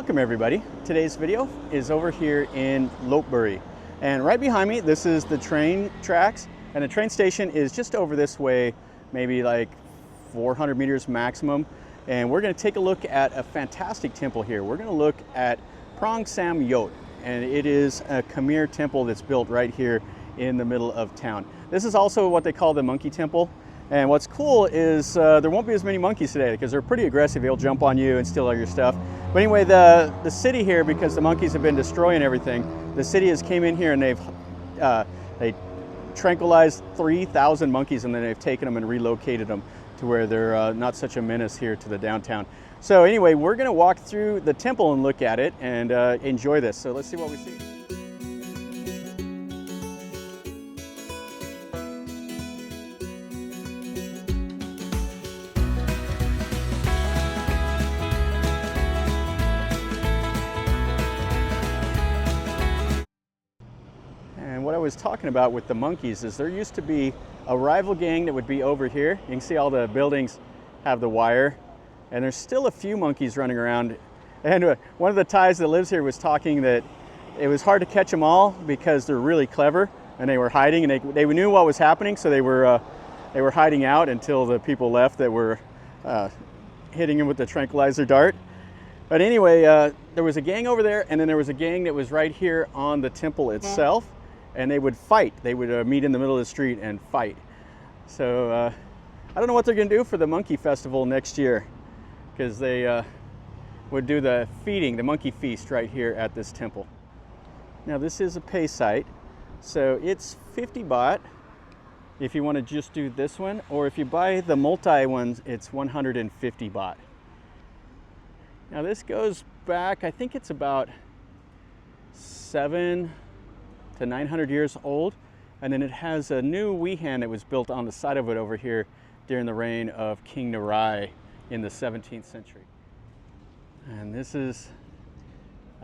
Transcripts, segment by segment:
Welcome everybody. Today's video is over here in Lopburi. And right behind me, this is the train tracks. And the train station is just over this way, maybe like 400 meters maximum. And we're gonna take a look at a fantastic temple here. We're gonna look at Prang Sam Yod. And it is a Khmer temple that's built right here in the middle of town. This is also what they call the monkey temple. And what's cool is there won't be as many monkeys today because they're pretty aggressive. They'll jump on you and steal all your stuff. But anyway, the city here, because the monkeys have been destroying everything, the city has came in here and they tranquilized 3,000 monkeys, and then they've taken them and relocated them to where they're not such a menace here to the downtown. So anyway, we're gonna walk through the temple and look at it and enjoy this. So let's see what we see. What I was talking about with the monkeys is there used to be a rival gang that would be over here. You can see all the buildings have the wire, and there's still a few monkeys running around. And one of the Thais that lives here was talking that it was hard to catch them all because they're really clever and they were hiding, and they knew what was happening, so they were hiding out until the people left that were hitting them with the tranquilizer dart. But anyway, there was a gang over there, and then there was a gang that was right here on the temple itself. And they would fight. They would meet in the middle of the street and fight. So I don't know what they're gonna do for the monkey festival next year, because they would do the feeding, the monkey feast right here at this temple. Now this is a pay site, so it's 50 baht if you want to just do this one, or if you buy the multi ones, it's 150 baht. Now this goes back, I think it's about 700 to 900 years old, and then it has a new wihan that was built on the side of it over here during the reign of King Narai in the 17th century. And this is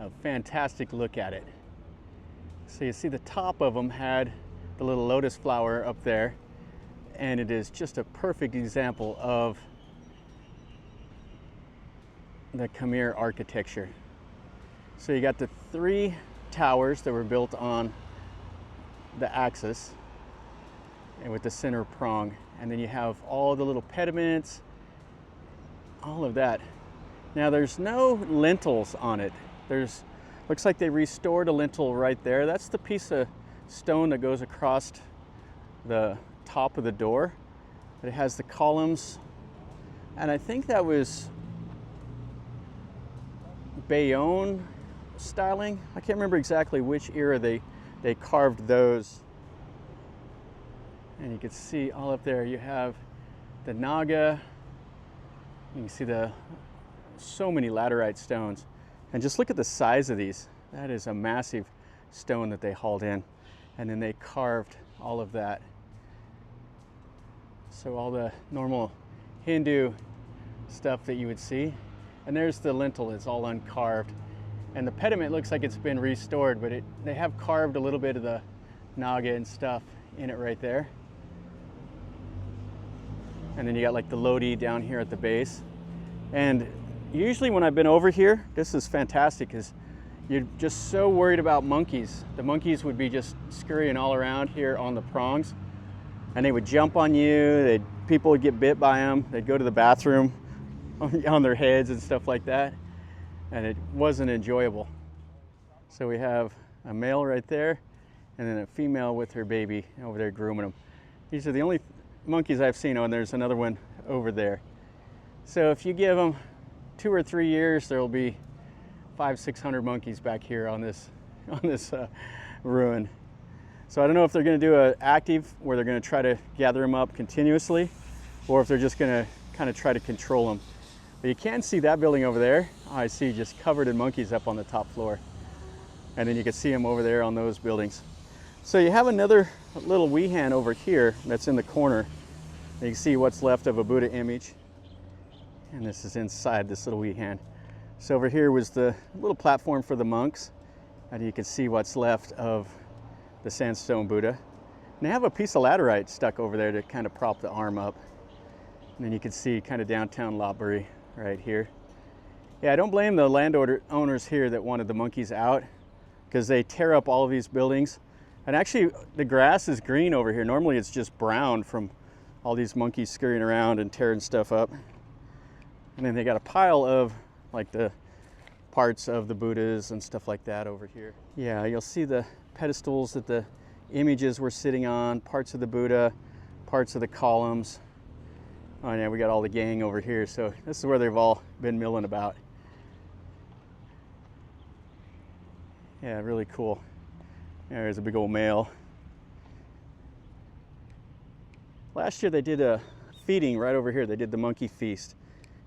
a fantastic look at it. So you see the top of them had the little lotus flower up there, and it is just a perfect example of the Khmer architecture. So you got the three towers that were built on the axis and with the center prong, and then you have all the little pediments, all of that. Now there's no lintels on it. Looks like they restored a lintel right there. That's the piece of stone that goes across the top of the door. It has the columns, and I think that was Bayonne styling. I can't remember exactly which era they carved those. And you can see all up there you have the Naga. You can see so many laterite stones. And just look at the size of these. That is a massive stone that they hauled in. And then they carved all of that. So all the normal Hindu stuff that you would see. And there's the lintel, it's all uncarved. And the pediment looks like it's been restored, but they have carved a little bit of the Naga and stuff in it right there. And then you got like the Lodi down here at the base. And usually when I've been over here, this is fantastic because you're just so worried about monkeys. The monkeys would be just scurrying all around here on the prongs, and they would jump on you. People would get bit by them. They'd go to the bathroom on their heads and stuff like that. And it wasn't enjoyable. So we have a male right there, and then a female with her baby over there grooming them. These are the only monkeys I've seen. Oh, and there's another one over there. So if you give them 2 or 3 years, there will be 500-600 monkeys back here on this ruin. So I don't know if they're going to do an active where they're going to try to gather them up continuously, or if they're just going to kind of try to control them. But you can see that building over there. I see just covered in monkeys up on the top floor. And then you can see them over there on those buildings. So you have another little wihan over here that's in the corner. You can see what's left of a Buddha image. And this is inside this little wihan. So over here was the little platform for the monks. And you can see what's left of the sandstone Buddha. And they have a piece of laterite stuck over there to kind of prop the arm up. And then you can see kind of downtown Lopburi right here. Yeah, I don't blame the owners here that wanted the monkeys out, because they tear up all of these buildings. And actually, the grass is green over here. Normally it's just brown from all these monkeys scurrying around and tearing stuff up. And then they got a pile of like the parts of the Buddhas and stuff like that over here. Yeah, you'll see the pedestals that the images were sitting on, parts of the Buddha, parts of the columns. Oh yeah, we got all the gang over here. So this is where they've all been milling about. Yeah, really cool. There's a big old male. Last year they did a feeding right over here. They did the monkey feast.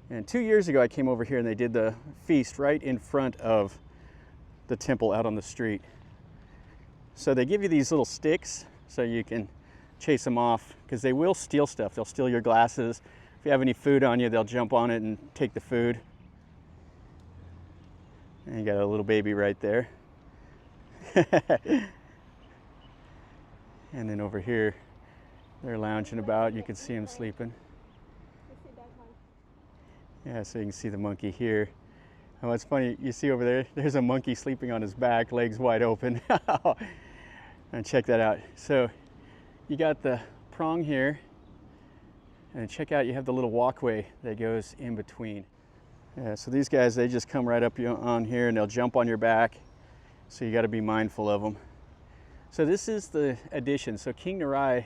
And 2 years ago I came over here and they did the feast right in front of the temple out on the street. So they give you these little sticks so you can chase them off, because they will steal stuff. They'll steal your glasses. If you have any food on you, they'll jump on it and take the food. And you got a little baby right there. And then over here, they're lounging about. You can see them sleeping. Yeah, so you can see the monkey here. And what's funny, you see over there, there's a monkey sleeping on his back, legs wide open. And check that out. So you got the prong here, and check out, you have the little walkway that goes in between. Yeah, so these guys, they just come right up on here and they'll jump on your back. So you got to be mindful of them. So this is the addition. So King Narai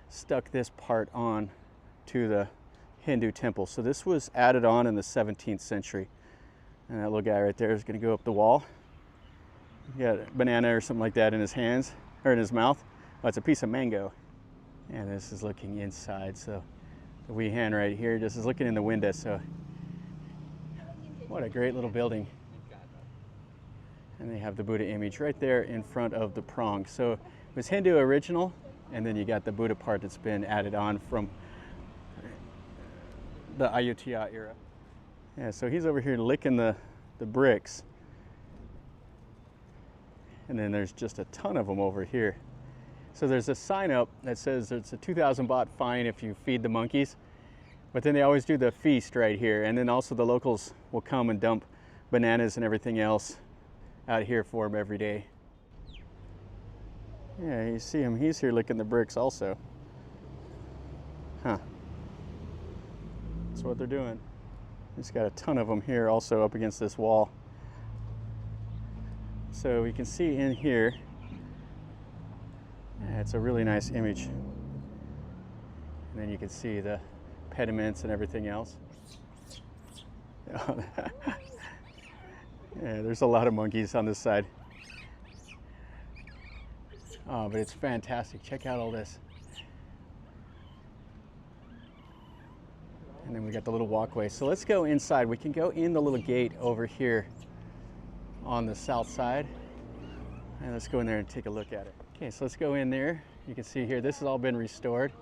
stuck this part on to the Hindu temple. So this was added on in the 17th century. And that little guy right there is going to go up the wall. He got a banana or something like that in his hands, or in his mouth. Oh, it's a piece of mango. And this is looking inside. So the wee hand right here just is looking in the window. So what a great little building. And they have the Buddha image right there in front of the prong. So it was Hindu original, and then you got the Buddha part that's been added on from the Ayutthaya era. Yeah, so he's over here licking the bricks. And then there's just a ton of them over here. So there's a sign up that says it's a 2,000 baht fine if you feed the monkeys. But then they always do the feast right here. And then also the locals will come and dump bananas and everything else out here for him every day. Yeah, you see him, he's here licking the bricks also. Huh. That's what they're doing. He's got a ton of them here also up against this wall. So we can see in here, yeah, it's a really nice image. And then you can see the pediments and everything else. Yeah, there's a lot of monkeys on this side. Oh, but it's fantastic. Check out all this. And then we got the little walkway. So let's go inside. We can go in the little gate over here on the south side. And let's go in there and take a look at it. Okay, so let's go in there. You can see here, this has all been restored.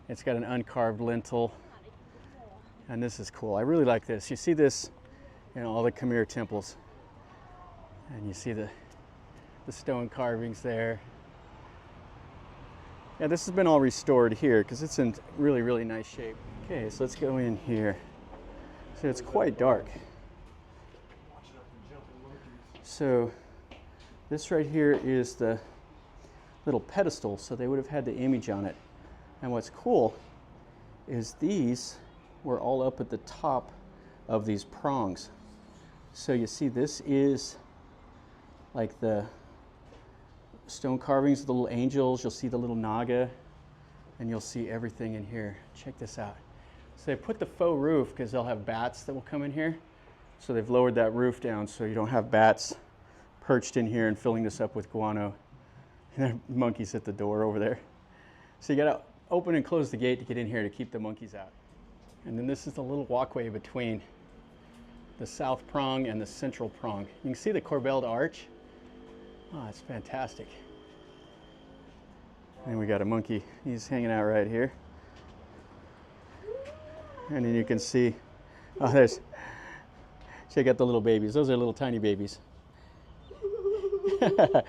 It's got an uncarved lintel. And this is cool. I really like this. You see this in all the Khmer temples. And you see the stone carvings there. Yeah, this has been all restored here because it's in really, really nice shape. Okay, so let's go in here. So it's quite dark. So this right here is the little pedestal, so they would have had the image on it. And what's cool is these were all up at the top of these prongs. So you see this is like the stone carvings of the little angels. You'll see the little naga, and you'll see everything in here. Check this out. So they put the faux roof because they'll have bats that will come in here. So they've lowered that roof down so you don't have bats perched in here and filling this up with guano. And there are monkeys at the door over there. So you gotta open and close the gate to get in here to keep the monkeys out. And then this is the little walkway between the south prong and the central prong. You can see the corbelled arch. Oh, it's fantastic. And we got a monkey. He's hanging out right here. And then you can see, oh, there's, check out the little babies. Those are little tiny babies. Where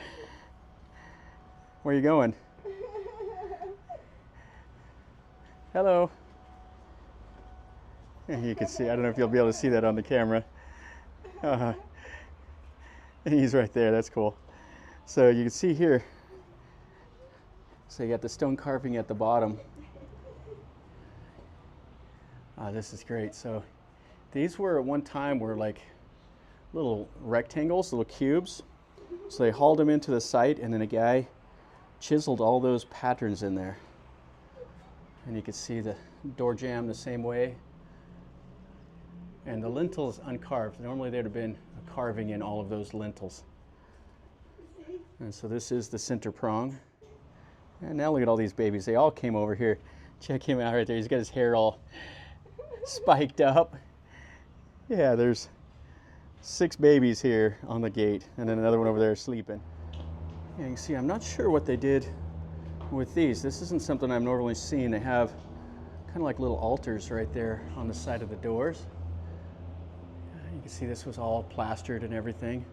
are you going? Hello. And you can see, I don't know if you'll be able to see that on the camera. And he's right there. That's cool. So you can see here. So you got the stone carving at the bottom. This is great. So these were at one time were like little rectangles, little cubes. So they hauled them into the site, and then a guy chiseled all those patterns in there. And you can see the door jamb the same way. And the lintel is uncarved. Normally there'd have been a carving in all of those lintels. And so this is the center prong. And now look at all these babies. They all came over here. Check him out right there. He's got his hair all spiked up. Yeah, there's 6 babies here on the gate, and then another one over there sleeping. And you can see, I'm not sure what they did with these. This isn't something I've normally seen. They have kind of like little altars right there on the side of the doors. You can see this was all plastered and everything.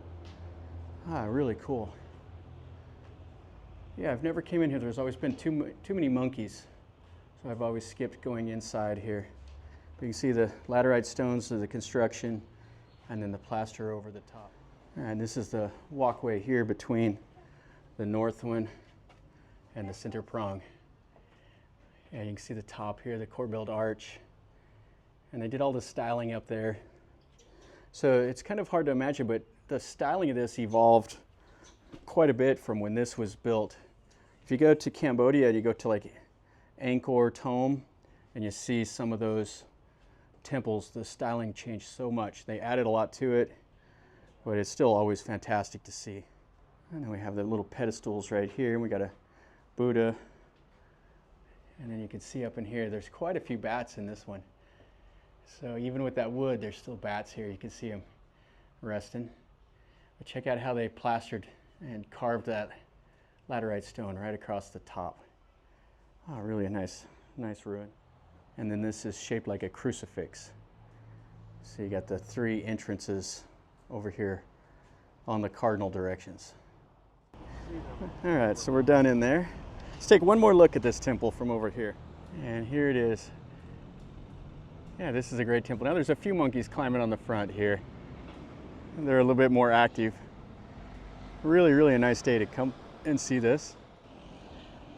Really cool. Yeah, I've never came in here. There's always been too many monkeys, so I've always skipped going inside here. But you can see the laterite stones of the construction, and then the plaster over the top. And this is the walkway here between the north one and the center prong. Yeah, you can see the top here, the core-built arch. And they did all the styling up there. So it's kind of hard to imagine, but the styling of this evolved quite a bit from when this was built. If you go to Cambodia, you go to like Angkor Thom, and you see some of those temples, the styling changed so much. They added a lot to it, but it's still always fantastic to see. And then we have the little pedestals right here, and we got a Buddha. And then you can see up in here, there's quite a few bats in this one. So even with that wood, there's still bats here. You can see them resting. But check out how they plastered and carved that laterite stone right across the top. Really a nice ruin. And then this is shaped like a crucifix. So you got the 3 entrances over here on the cardinal directions. All right, so we're done in there. Let's take one more look at this temple from over here. And here it is. Yeah, this is a great temple. Now there's a few monkeys climbing on the front here. And they're a little bit more active. Really a nice day to come and see this.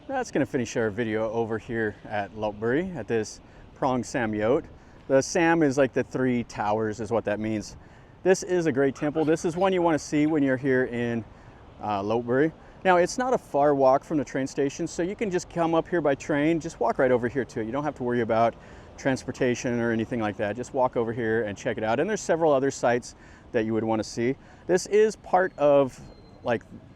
That's going to finish our video over here at Lopburi at this Prang Sam Yod. The Sam is like the 3 towers is what that means. This is a great temple. This is one you want to see when you're here in Lopburi. Now it's not a far walk from the train station, so you can just come up here by train, just walk right over here to it. You don't have to worry about transportation or anything like that. Just walk over here and check it out. And there's several other sites that you would want to see. This is part of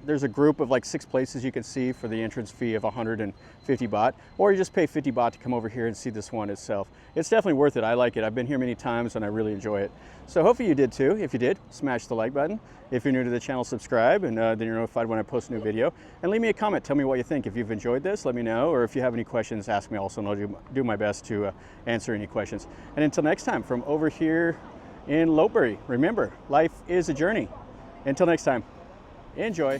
there's a group of 6 places you can see for the entrance fee of 150 baht, or you just pay 50 baht to come over here and see this one itself. It's definitely worth it. I like it. I've been here many times and I really enjoy it. So hopefully you did too. If you did, smash the like button. If you're new to the channel, subscribe, and then you're notified when I post a new video. And leave me a comment. Tell me what you think. If you've enjoyed this, let me know. Or if you have any questions, ask me also, and I'll do my best to answer any questions. And until next time, from over here in Lopburi, remember, life is a journey. Until next time. Enjoy.